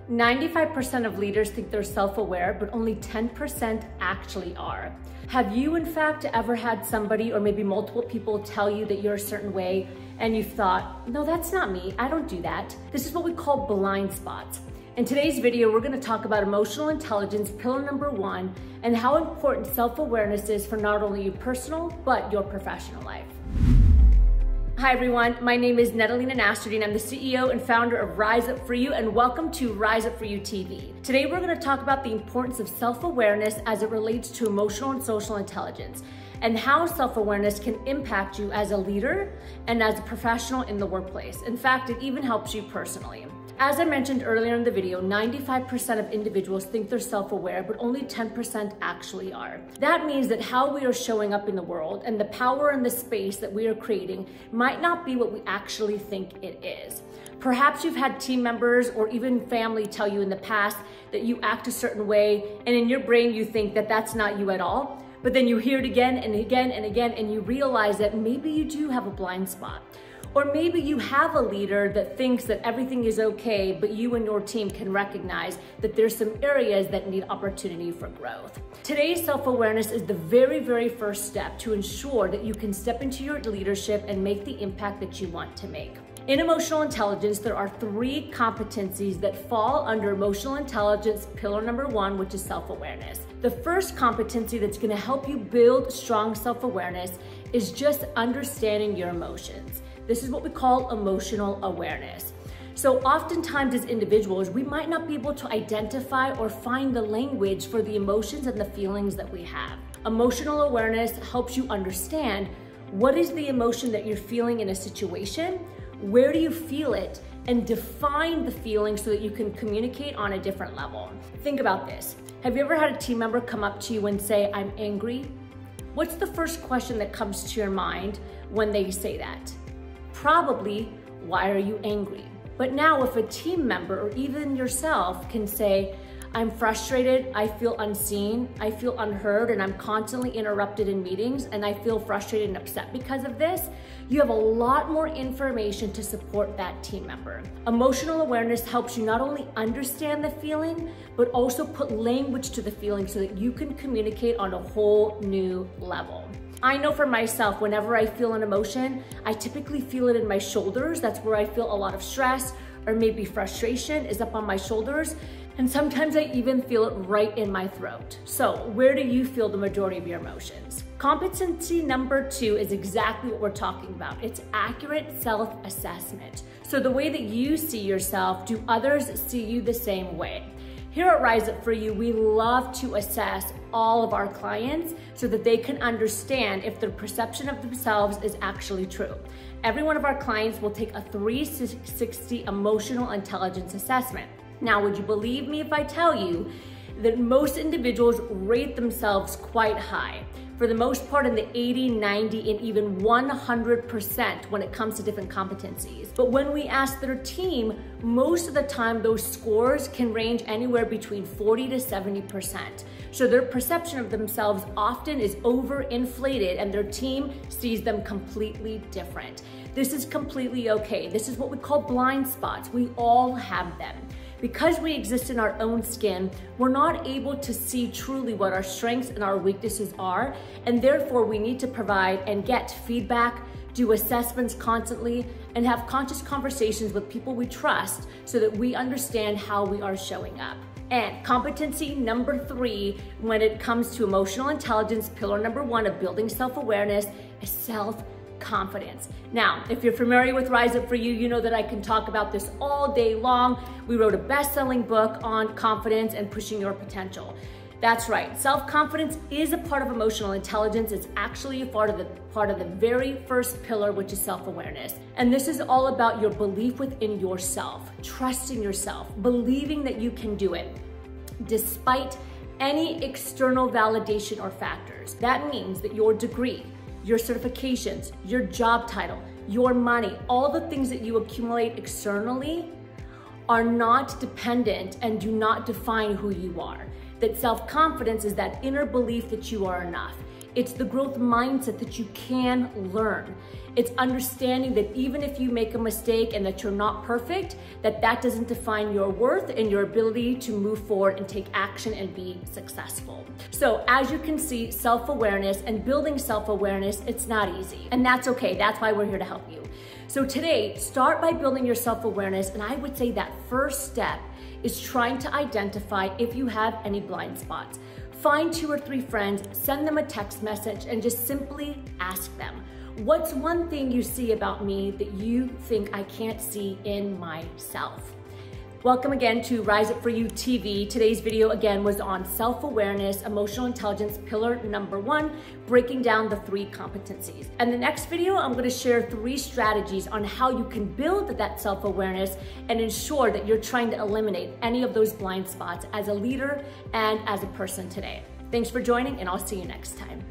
95% of leaders think they're self-aware, but only 10% actually are. Have you, in fact, ever had somebody or maybe multiple people tell you that you're a certain way and you've thought, no, that's not me, I don't do that? This is what we call blind spots. In today's video, we're gonna talk about emotional intelligence, pillar number 1, and how important self-awareness is for not only your personal, but your professional life. Hi everyone, my name is Natalina Nastradine. I'm the CEO and founder of Rise Up For You, and welcome to Rise Up For You TV. Today we're going to talk about the importance of self-awareness as it relates to emotional and social intelligence, and how self-awareness can impact you as a leader and as a professional in the workplace. In fact, it even helps you personally. As I mentioned earlier in the video, 95% of individuals think they're self-aware, but only 10% actually are. That means that how we are showing up in the world and the power and the space that we are creating might not be what we actually think it is. Perhaps you've had team members or even family tell you in the past that you act a certain way, and in your brain you think that that's not you at all, but then you hear it again and again and again, and you realize that maybe you do have a blind spot. Or maybe you have a leader that thinks that everything is okay, but you and your team can recognize that there's some areas that need opportunity for growth. Today's self-awareness is the very, very first step to ensure that you can step into your leadership and make the impact that you want to make. In emotional intelligence, there are 3 competencies that fall under emotional intelligence, pillar number 1, which is self-awareness. The first competency that's gonna help you build strong self-awareness is just understanding your emotions. This is what we call emotional awareness. So oftentimes as individuals, we might not be able to identify or find the language for the emotions and the feelings that we have. Emotional awareness helps you understand what is the emotion that you're feeling in a situation, where do you feel it, and define the feeling so that you can communicate on a different level. Think about this. Have you ever had a team member come up to you and say, I'm angry? What's the first question that comes to your mind when they say that? Probably, why are you angry? But now if a team member or even yourself can say, I'm frustrated, I feel unseen, I feel unheard, and I'm constantly interrupted in meetings, and I feel frustrated and upset because of this, you have a lot more information to support that team member. Emotional awareness helps you not only understand the feeling, but also put language to the feeling so that you can communicate on a whole new level. I know for myself, whenever I feel an emotion, I typically feel it in my shoulders. That's where I feel a lot of stress, or maybe frustration is up on my shoulders. And sometimes I even feel it right in my throat. So where do you feel the majority of your emotions? Competency number 2 is exactly what we're talking about. It's accurate self-assessment. So the way that you see yourself, do others see you the same way? Here at Rise Up For You, we love to assess all of our clients so that they can understand if their perception of themselves is actually true. Every one of our clients will take a 360 emotional intelligence assessment. Now, would you believe me if I tell you that most individuals rate themselves quite high? For the most part in the 80, 90, and even 100% when it comes to different competencies. But when we ask their team, most of the time those scores can range anywhere between 40 to 70%. So their perception of themselves often is overinflated and their team sees them completely different. This is completely okay. This is what we call blind spots. We all have them. Because we exist in our own skin, we're not able to see truly what our strengths and our weaknesses are, and therefore we need to provide and get feedback, do assessments constantly, and have conscious conversations with people we trust so that we understand how we are showing up. And competency number 3, when it comes to emotional intelligence, pillar number 1 of building self-awareness, is self-confidence. Now, if you're familiar with Rise Up For You, you know that I can talk about this all day long. We wrote a best-selling book on confidence and pushing your potential. That's right, self-confidence is a part of emotional intelligence. It's actually a part of the very first pillar, which is self-awareness. And this is all about your belief within yourself, trusting yourself, believing that you can do it, despite any external validation or factors. That means that your degree, your certifications, your job title, your money, all the things that you accumulate externally are not dependent and do not define who you are. That self-confidence is that inner belief that you are enough. It's the growth mindset that you can learn. It's understanding that even if you make a mistake and that you're not perfect, that doesn't define your worth and your ability to move forward and take action and be successful. So as you can see, self-awareness and building self-awareness, it's not easy. And that's okay. That's why we're here to help you. So today, start by building your self-awareness. And I would say that first step is trying to identify if you have any blind spots. Find 2 or 3 friends, send them a text message, and just simply ask them, what's one thing you see about me that you think I can't see in myself? Welcome again to Rise Up For You TV. Today's video again was on self-awareness, emotional intelligence, pillar number 1, breaking down the 3 competencies. And the next video, I'm gonna share 3 strategies on how you can build that self-awareness and ensure that you're trying to eliminate any of those blind spots as a leader and as a person today. Thanks for joining, and I'll see you next time.